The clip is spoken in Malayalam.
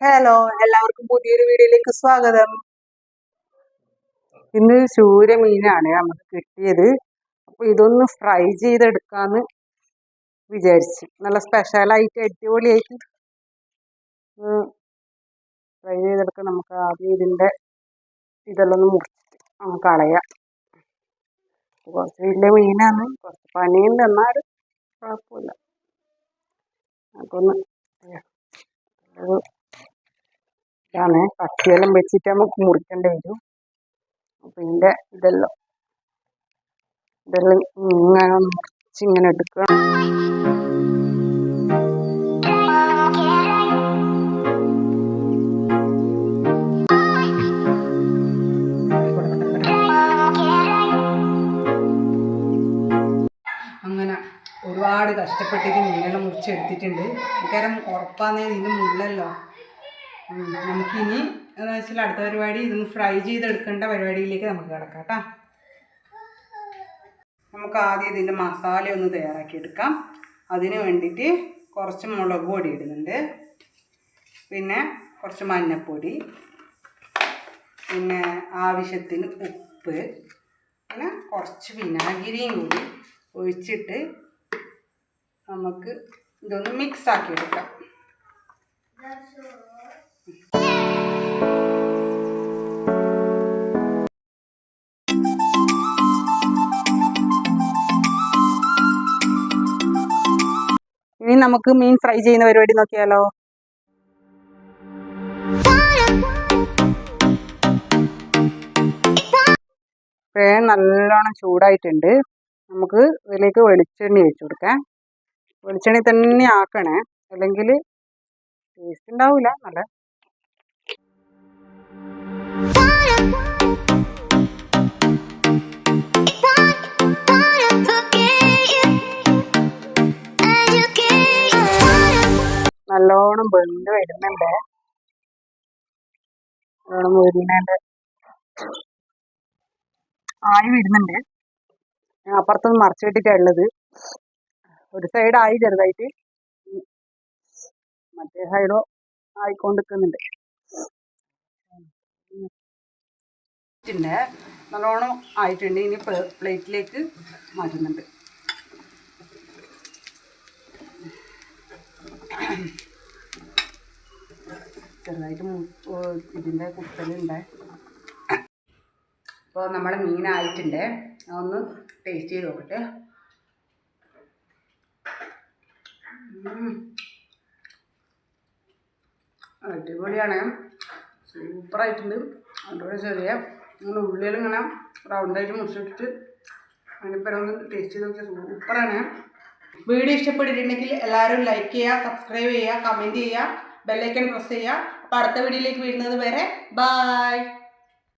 ഹലോ, എല്ലാവർക്കും പുതിയൊരു വീഡിയോയിലേക്ക് സ്വാഗതം. ഇന്ന് ചൂര മീനാണ് നമുക്ക് കിട്ടിയത്. അപ്പൊ ഇതൊന്ന് ഫ്രൈ ചെയ്തെടുക്കാന്ന് വിചാരിച്ചു. നല്ല സ്പെഷ്യലായിട്ട് അടിപൊളിയായിട്ട് ഫ്രൈ ചെയ്തെടുക്കാൻ. നമുക്ക് ആദ്യം ഇതെല്ലാം ഒന്ന് മുറിച്ചിട്ട് കളയാം. കുറച്ച് വലിയ മീനാണ്, കുറച്ച് പണിയുണ്ട്, എന്നാലും കുഴപ്പമില്ല. നമുക്കൊന്ന് ഇതാണ് കത്തിയെല്ലാം വെച്ചിട്ട് നമുക്ക് മുറിക്കേണ്ടി വരും. അപ്പൊ ഇതെല്ലാം ഇങ്ങനെ ഒന്ന് മുറിച്ചിങ്ങനെ എടുക്കുക. അങ്ങനെ ഒരുപാട് കഷ്ടപ്പെട്ടിട്ട് മീനെല്ലാം മുറിച്ചെടുത്തിട്ടുണ്ട്. കാരണം ഉറപ്പാന്നേ ഇതിന് മുള്ളല്ലോ. നമുക്കിനി എന്താ വെച്ചാൽ അടുത്ത പരിപാടി ഇതൊന്ന് ഫ്രൈ ചെയ്തെടുക്കേണ്ട പരിപാടിയിലേക്ക് നമുക്ക് കിടക്കാം കേട്ടോ. നമുക്ക് ആദ്യം ഇതിൻ്റെ മസാല ഒന്ന് തയ്യാറാക്കി എടുക്കാം. അതിന് വേണ്ടിയിട്ട് കുറച്ച് മുളക് പൊടി ഇടുന്നുണ്ട്, പിന്നെ കുറച്ച് മഞ്ഞൾപ്പൊടി, പിന്നെ ആവശ്യത്തിന് ഉപ്പ്, പിന്നെ കുറച്ച് വിനാഗിരിയും കൂടി ഒഴിച്ചിട്ട് നമുക്ക് ഇതൊന്ന് മിക്സാക്കി എടുക്കാം. ഇനി നമുക്ക് മീൻ ഫ്രൈ ചെയ്യുന്ന പരിപാടി നോക്കിയാലോ. പാൻ നല്ലോണം ചൂടായിട്ടുണ്ട്. നമുക്ക് ഇതിലേക്ക് വെളിച്ചെണ്ണ ഒഴിച്ചു കൊടുക്കാം. വെളിച്ചെണ്ണ തന്നെ ആക്കണേ, അല്ലെങ്കിൽ ടേസ്റ്റ് ഉണ്ടാവില്ല. നല്ല നല്ലോണം വെന്ത് വരുന്നുണ്ട്. നല്ലോണം വരുന്നുണ്ട്, ആയി വരുന്നുണ്ട്. ഞാൻ അപ്പുറത്തൊന്ന് മറച്ചിട്ടിട്ടാണ് ഉള്ളത്. ഒരു സൈഡ് ആയി ചെറുതായിട്ട്, മറ്റേ സൈഡോ ആയിക്കൊണ്ടിരിക്കുന്നുണ്ട്. നല്ലോണം ആയിട്ടുണ്ട്. ഇനി പ്ലേറ്റിലേക്ക് മാറ്റുന്നുണ്ട്. ചെറുതായിട്ട് ഇതിൻ്റെ കുത്തലുണ്ട്. അപ്പോൾ നമ്മുടെ മീനായിട്ടുണ്ട്. ഒന്ന് ടേസ്റ്റ് ചെയ്ത് നോക്കട്ടെ. അടിപൊളിയാണ്, സൂപ്പറായിട്ടുണ്ട്. അതുപോലെ ചെറിയ ഇങ്ങനെ ഉള്ളിലിങ്ങനെ റൗണ്ടായിട്ട് മുറിച്ചിട്ടിട്ട് അതിനിപ്പോൾ ഒന്ന് ടേസ്റ്റ് ചെയ്ത് നോക്കിയാൽ സൂപ്പറാണ്. വീഡിയോ ഇഷ്ടപ്പെട്ടിട്ടുണ്ടെങ്കിൽ എല്ലാവരും ലൈക്ക് ചെയ്യുക, സബ്സ്ക്രൈബ് ചെയ്യുക, കമൻറ്റ് ചെയ്യുക, ബെല്ലൈക്കൺ പ്രസ് ചെയ്യുക. അപ്പോൾ അടുത്ത വീഡിയോയിലേക്ക് വരുന്നത് വരെ ബൈ.